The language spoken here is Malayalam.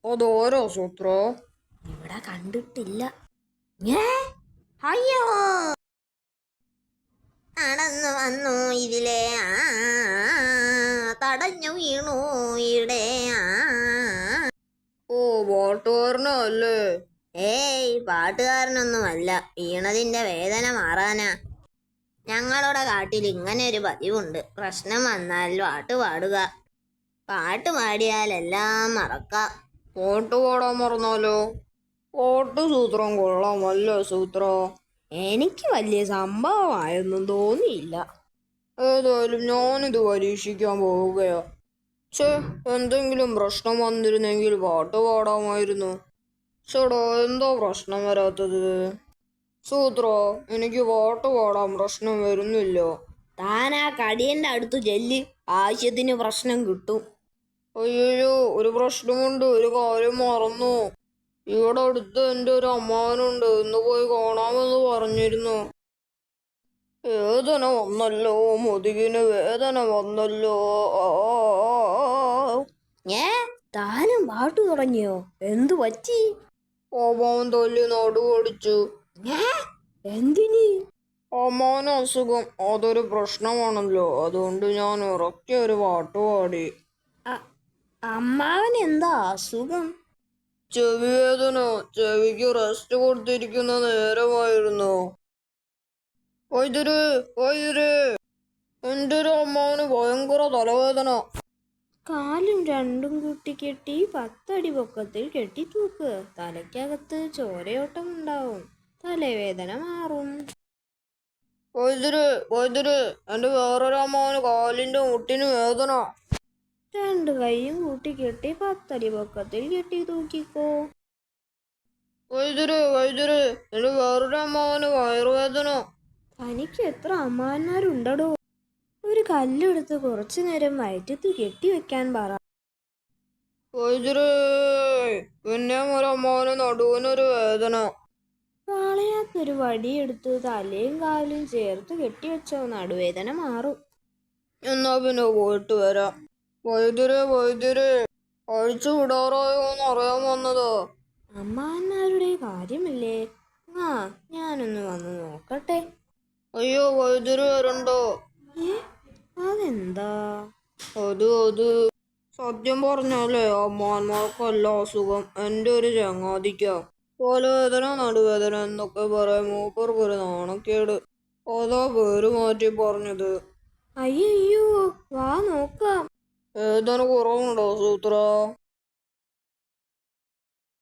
അതോരോ സൂത്രോ ഇവിടെ കണ്ടിട്ടില്ല. അയ്യോ, നടന്നു വന്നു ഇതിലെ തടഞ്ഞു വീണു ഇവിടെ. ഓ, പാട്ടുകാരനല്ലേ? ഏയ്, പാട്ടുകാരനൊന്നുമല്ല. വീണതിന്റെ വേദന മാറാനാ. ഞങ്ങളുടെ കാട്ടിൽ ഇങ്ങനെ ഒരു പതിവുണ്ട്. പ്രശ്നം വന്നാൽ പാട്ട് പാടുക. പാട്ട് പാടിയാൽ എല്ലാം മറക്കാം. പാട്ട് പാടാൻ മറന്നാലോ? പാട്ട് സൂത്രം കൊള്ളാമല്ലോ സൂത്രോ. എനിക്ക് വലിയ സംഭവമായൊന്നും തോന്നിയില്ല. ഏതായാലും ഞാനിത് പരീക്ഷിക്കാൻ പോവുകയാ. എന്തെങ്കിലും പ്രശ്നം വന്നിരുന്നെങ്കിൽ പാട്ട് പാടാമായിരുന്നു. ചേടാ, എന്താ പ്രശ്നം വരാത്തത്? സൂത്രോ, എനിക്ക് പാട്ട് പാടാൻ പ്രശ്നം വരുന്നില്ല. താൻ ആ കടിയന്റെ അടുത്ത് ചെല്ല്, ആവശ്യത്തിന് പ്രശ്നം കിട്ടും. അയ്യോ, ഒരു പ്രശ്നമുണ്ട്. ഒരു കാര്യം മറന്നു. ഇവിടെ അടുത്ത് എൻ്റെ ഒരു അമ്മാവനുണ്ട്. ഇന്ന് പോയി കാണാമെന്ന് പറഞ്ഞിരുന്നു. വേദന വന്നല്ലോ, മുതുകിന് വേദന വന്നല്ലോ. താനും പാട്ടു തുടങ്ങിയോ? എന്തു പറ്റി? അമ്മാവൻ തല്ലി നടുവടിച്ചു. എന്തിന്? അമ്മാവന് അസുഖം. അതൊരു പ്രശ്നമാണല്ലോ. അതുകൊണ്ട് ഞാൻ ഉറക്കെ ഒരു പാട്ട് പാടി. അമ്മാവൻ എന്താ അസുഖം? ചെവി വേദന. ചെവിക്ക് റെസ്റ്റ് കൊടുത്തിരിക്കുന്ന നേരമായിരുന്നു. വൈദ്യര്, വൈദ്യര്, എൻ്റെ ഒരു അമ്മാവന് ഭയങ്കര തലവേദന. കാലും രണ്ടും കൂട്ടി കെട്ടി 10 അടി പൊക്കത്തിൽ കെട്ടി തൂക്ക്. തലയ്ക്കകത്ത് ചോരയോട്ടം ഉണ്ടാവും. തലവേദന മാറും. വൈദ്യര്, വൈദ്യര്, എൻ്റെ വേറൊരു അമ്മാവന് കാലിൻ്റെ മുട്ടിന് വേദന. 2 കൈയും കൂട്ടി കെട്ടി 10 അടി പൊക്കത്തിൽ കെട്ടി തൂക്കിക്കോ. വൈദ്യര്, വൈദ്യര്, എൻ്റെ വേറൊരു അമ്മാവന് വയറുവേദന. തനിക്ക് എത്ര അമ്മാവന്മാരുണ്ടോ? ഒരു കല്ലെടുത്ത് കുറച്ചു നേരം വയറ്റത്ത് കെട്ടിവെക്കാൻ പറ. വൈദ്യര്, പിന്നെ ഒരു അമ്മാവന് നടുവിനൊരു വേദന. കാളയാത്തൊരു വടിയെടുത്ത് തലയും കാലും ചേർത്ത് കെട്ടിവെച്ചോ, നടുവേദന മാറും. എന്നാ പിന്നെ പോയിട്ട് വരാം. വൈദ്യര്, വൈദ്യര്, അഴിച്ചു വിടാറായോ എന്ന് അറിയാൻ വന്നത്. അമ്മാവന്മാരുടെ കാര്യമല്ലേ? ഞാനൊന്ന് വന്ന് നോക്കട്ടെ. അയ്യോ, വൈദ്യര് വരണ്ടോ? അതെന്താ? അത് സത്യം പറഞ്ഞാലേ അമ്മാവന്മാർക്കല്ല അസുഖം. എൻ്റെ ഒരു ചങ്ങാതിക്കാ തലവേദന, നടുവേദന എന്നൊക്കെ പറയാൻ മൂപ്പർക്കൊരു നാണക്കേട്. അതാ പേര് മാറ്റി പറഞ്ഞത്. അയ്യോ, വാ നോക്കാം. വേദന കുറവുണ്ടോ സൂത്ര?